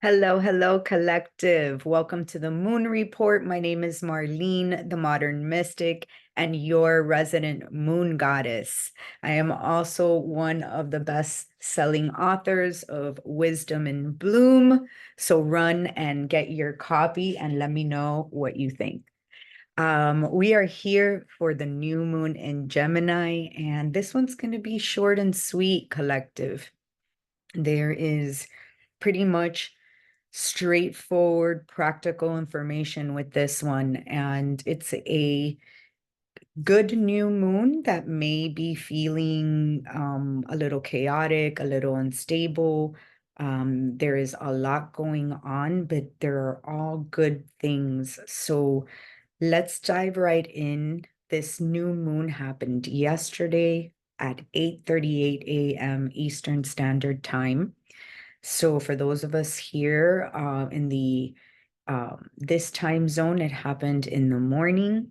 Hello, hello, collective. Welcome to the Moon Report. My name is Marlene, the Modern Mystic, and your resident moon goddess. I am also one of the best-selling authors of Wisdom in Bloom. So run and get your copy and let me know what you think. We are here for the new moon in Gemini, and this one's going to be short and sweet, collective. There is pretty much straightforward, practical information with this one. And it's a good new moon that may be feeling a little chaotic, a little unstable. There is a lot going on, but there are all good things. So let's dive right in. This new moon happened yesterday at 8:38 a.m. Eastern Standard Time. So for those of us here in the this time zone, it happened in the morning,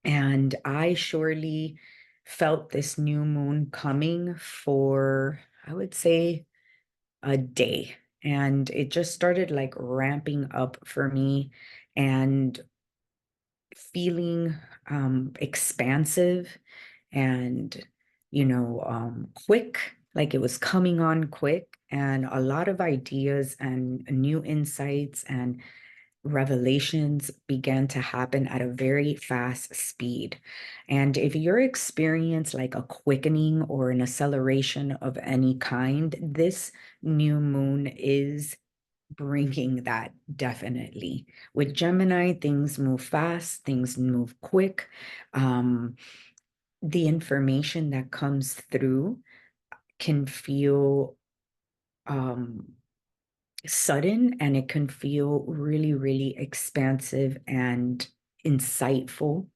and I surely felt this new moon coming for, I would say, a day. And it just started like ramping up for me and feeling expansive and quick, like it was coming on quick, and a lot of ideas and new insights and revelations began to happen at a very fast speed. And if you're experiencing like a quickening or an acceleration of any kind, this new moon is bringing that definitely. With Gemini, things move fast, things move quick. Um, the information that comes through can feel sudden, and it can feel really, really expansive and insightful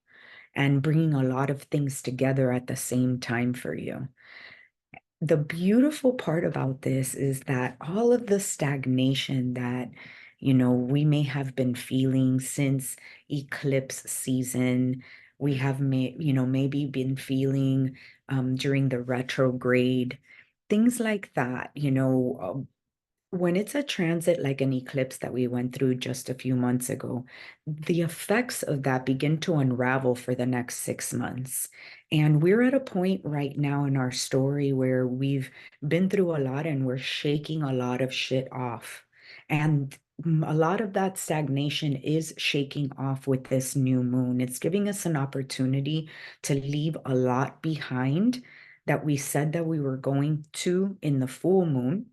and bringing a lot of things together at the same time for you. The beautiful part about this is that all of the stagnation that, we may have been feeling since eclipse season, we have maybe been feeling during the retrograde, things like that, when it's a transit like an eclipse that we went through just a few months ago, the effects of that begin to unravel for the next 6 months. And we're at a point right now in our story where we've been through a lot and we're shaking a lot of shit off. And a lot of that stagnation is shaking off with this new moon. It's giving us an opportunity to leave a lot behind that we said that we were going to in the full moon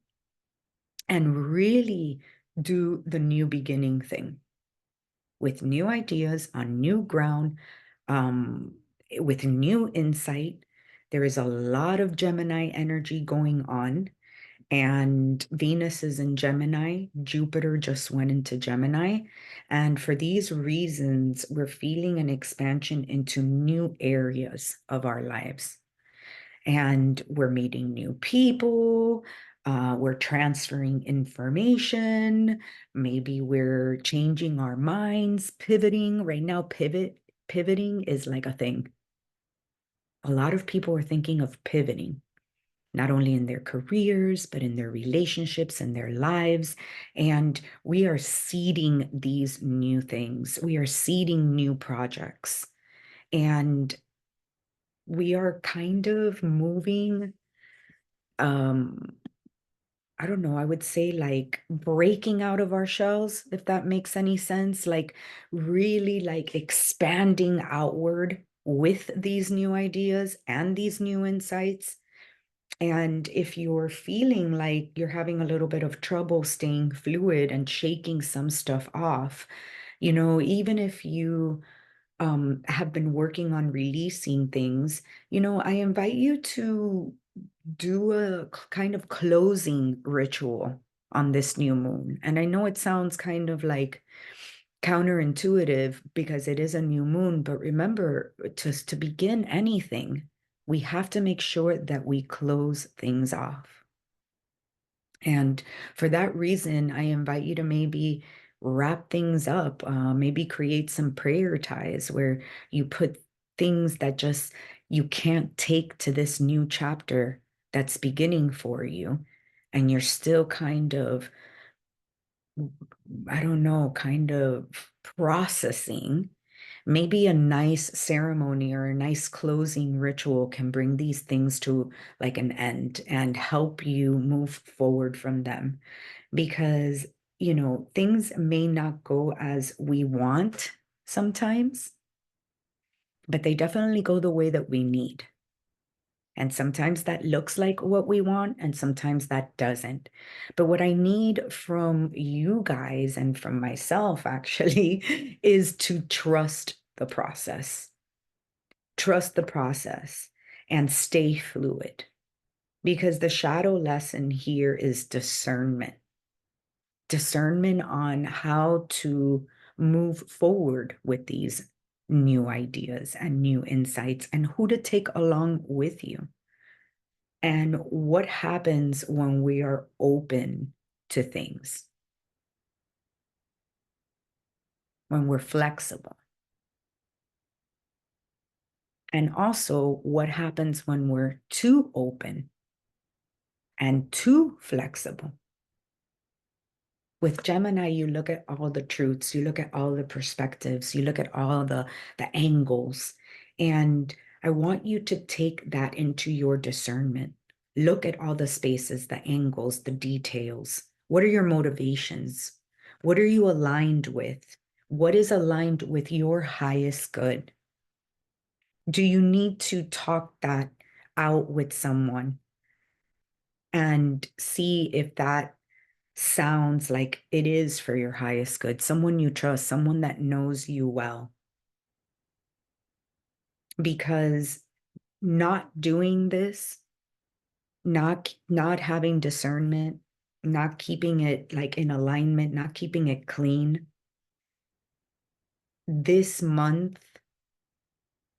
and really do the new beginning thing with new ideas on new ground, um, with new insight. There is a lot of Gemini energy going on, and Venus is in Gemini. Jupiter just went into Gemini. And for these reasons, we're feeling an expansion into new areas of our lives, and we're meeting new people. We're transferring information. Maybe we're changing our minds, pivoting. Right now, pivoting is like a thing. A lot of people are thinking of pivoting, not only in their careers, but in their relationships and their lives. And we are seeding these new things. We are seeding new projects. And we are kind of moving um I don't know, I would say like breaking out of our shells, if that makes any sense, like really like expanding outward with these new ideas and these new insights. And if you're feeling like you're having a little bit of trouble staying fluid and shaking some stuff off, even if you have been working on releasing things, I invite you to do a kind of closing ritual on this new moon. And I know it sounds kind of like counterintuitive because it is a new moon, but remember, to begin anything, we have to make sure that we close things off. And for that reason, I invite you to maybe wrap things up, maybe create some prayer ties where you put things that just you can't take to this new chapter that's beginning for you. And you're still kind of I don't know, kind of processing. Maybe a nice ceremony or a nice closing ritual can bring these things to like an end and help you move forward from them. Because, things may not go as we want sometimes, but they definitely go the way that we need. And sometimes that looks like what we want, and sometimes that doesn't. But what I need from you guys and from myself actually is to trust the process. Trust the process and stay fluid. Because the shadow lesson here is discernment. Discernment on how to move forward with these new ideas and new insights and who to take along with you. And what happens when we are open to things, when we're flexible. And also, what happens when we're too open and too flexible. With Gemini, you look at all the truths, you look at all the perspectives, you look at all the angles. And I want you to take that into your discernment. Look at all the spaces, the angles, the details. What are your motivations? What are you aligned with? What is aligned with your highest good? Do you need to talk that out with someone and see if that sounds like it is for your highest good? Someone you trust, someone that knows you well. Because not doing this, not having discernment, not keeping it like in alignment, not keeping it clean, this month,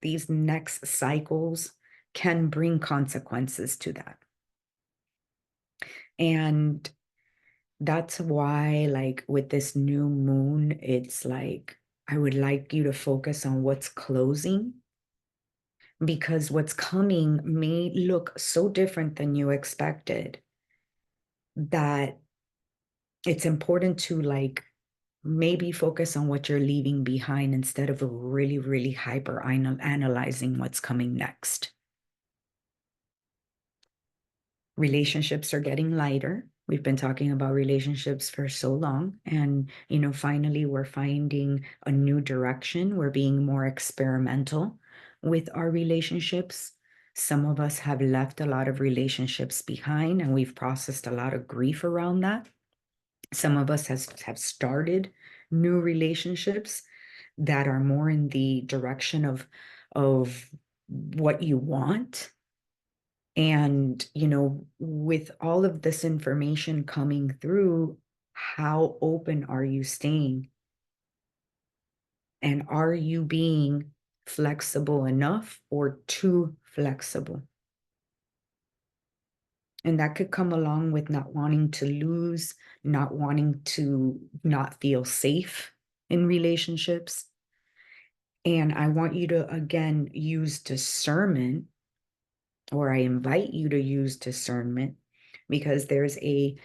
these next cycles can bring consequences to that. And that's why, like, with this new moon, it's like I would like you to focus on what's closing, because what's coming may look so different than you expected that it's important to like maybe focus on what you're leaving behind instead of really, really hyper analyzing what's coming next. Relationships are getting lighter. We've been talking about relationships for so long. And, finally, we're finding a new direction. We're being more experimental with our relationships. Some of us have left a lot of relationships behind, and we've processed a lot of grief around that. Some of us have started new relationships that are more in the direction of what you want. And, with all of this information coming through, how open are you staying? And are you being flexible enough or too flexible? And that could come along with not wanting to lose, not wanting to not feel safe in relationships. And I want you to, again, use discernment, or I invite you to use discernment, because there's a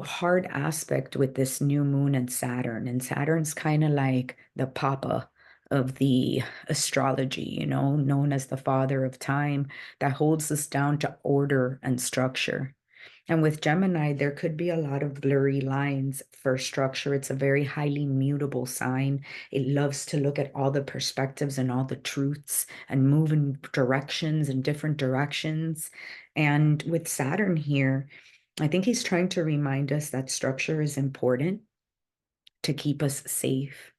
hard aspect with this new moon and Saturn. And Saturn's kind of like the papa of the astrology, known as the father of time, that holds us down to order and structure. And with Gemini, there could be a lot of blurry lines for structure. It's a very highly mutable sign. It loves to look at all the perspectives and all the truths and move in directions and different directions. And with Saturn here, I think he's trying to remind us that structure is important to keep us safe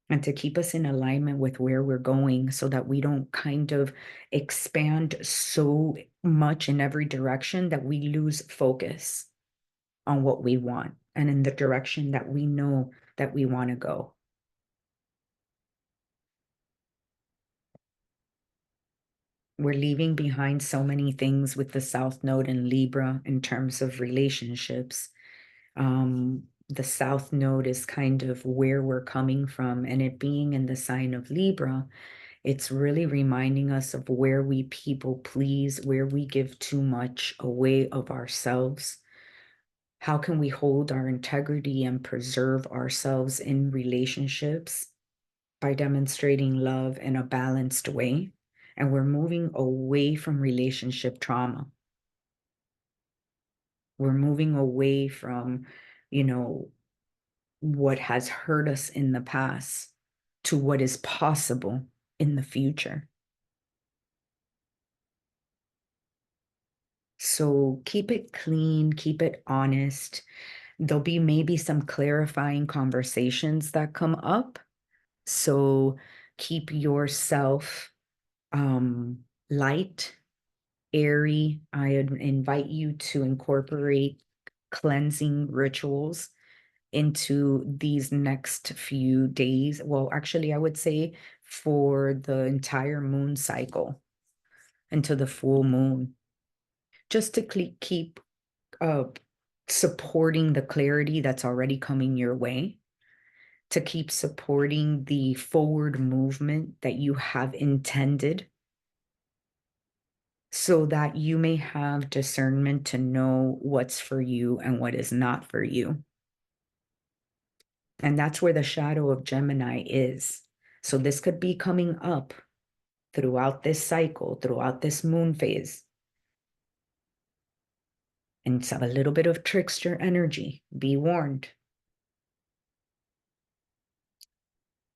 and to keep us in alignment with where we're going, so that we don't kind of expand so much in every direction that we lose focus on what we want and in the direction that we know that we want to go. We're leaving behind so many things with the South Node in Libra in terms of relationships. The South Node is kind of where we're coming from, and it being in the sign of Libra, it's really reminding us of where we people please, where we give too much away of ourselves, How can we hold our integrity and preserve ourselves in relationships by demonstrating love in a balanced way? And we're moving away from relationship trauma. We're moving away from, you know, what has hurt us in the past to what is possible in the future. So keep it clean, keep it honest. There'll be maybe some clarifying conversations that come up. So keep yourself light, airy. I invite you to incorporate cleansing rituals into these next few days. Well, actually, I would say for the entire moon cycle into the full moon, just to keep uh, supporting the clarity that's already coming your way, to keep supporting the forward movement that you have intended, so that you may have discernment to know what's for you and what is not for you. And that's where the shadow of Gemini is. So this could be coming up throughout this cycle, throughout this moon phase. And it's a little bit of trickster energy. Be warned.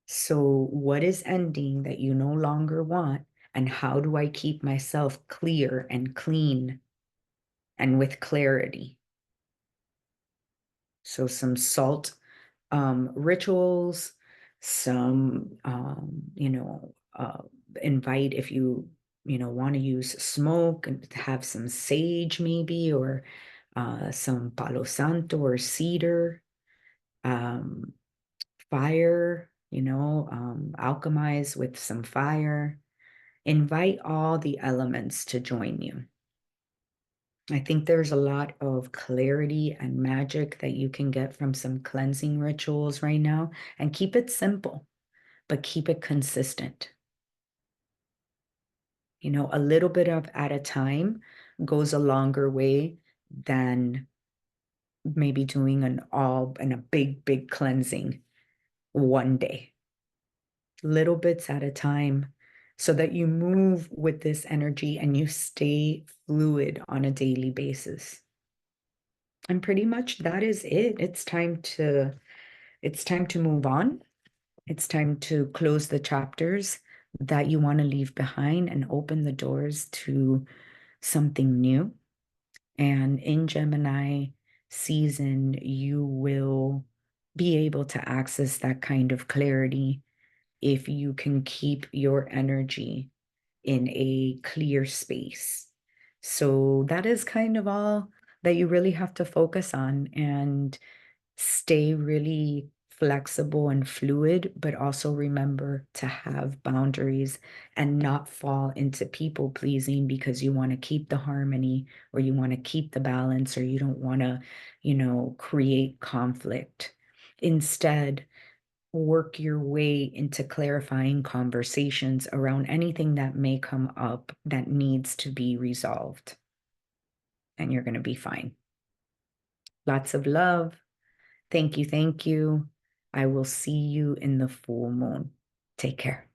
So, what is ending that you no longer want? And how do I keep myself clear and clean and with clarity? So, some salt rituals, some, invite if you want to use smoke and have some sage maybe, or some palo santo or cedar, um, fire, alchemize with some fire. Invite all the elements to join you. I think there's a lot of clarity and magic that you can get from some cleansing rituals right now. And keep it simple, but keep it consistent. A little bit of at a time goes a longer way than maybe doing a big, big cleansing one day. Little bits at a time, so that you move with this energy and you stay fluid on a daily basis. And pretty much that is it. It's time to move on. It's time to close the chapters that you want to leave behind and open the doors to something new. And in Gemini season, you will be able to access that kind of clarity if you can keep your energy in a clear space. So that is kind of all that you really have to focus on, and stay really flexible and fluid, but also remember to have boundaries and not fall into people pleasing because you want to keep the harmony, or you want to keep the balance, or you don't want to, create conflict. Instead, work your way into clarifying conversations around anything that may come up that needs to be resolved, and you're going to be fine. Lots of love. Thank you. Thank you. I will see you in the full moon. Take care.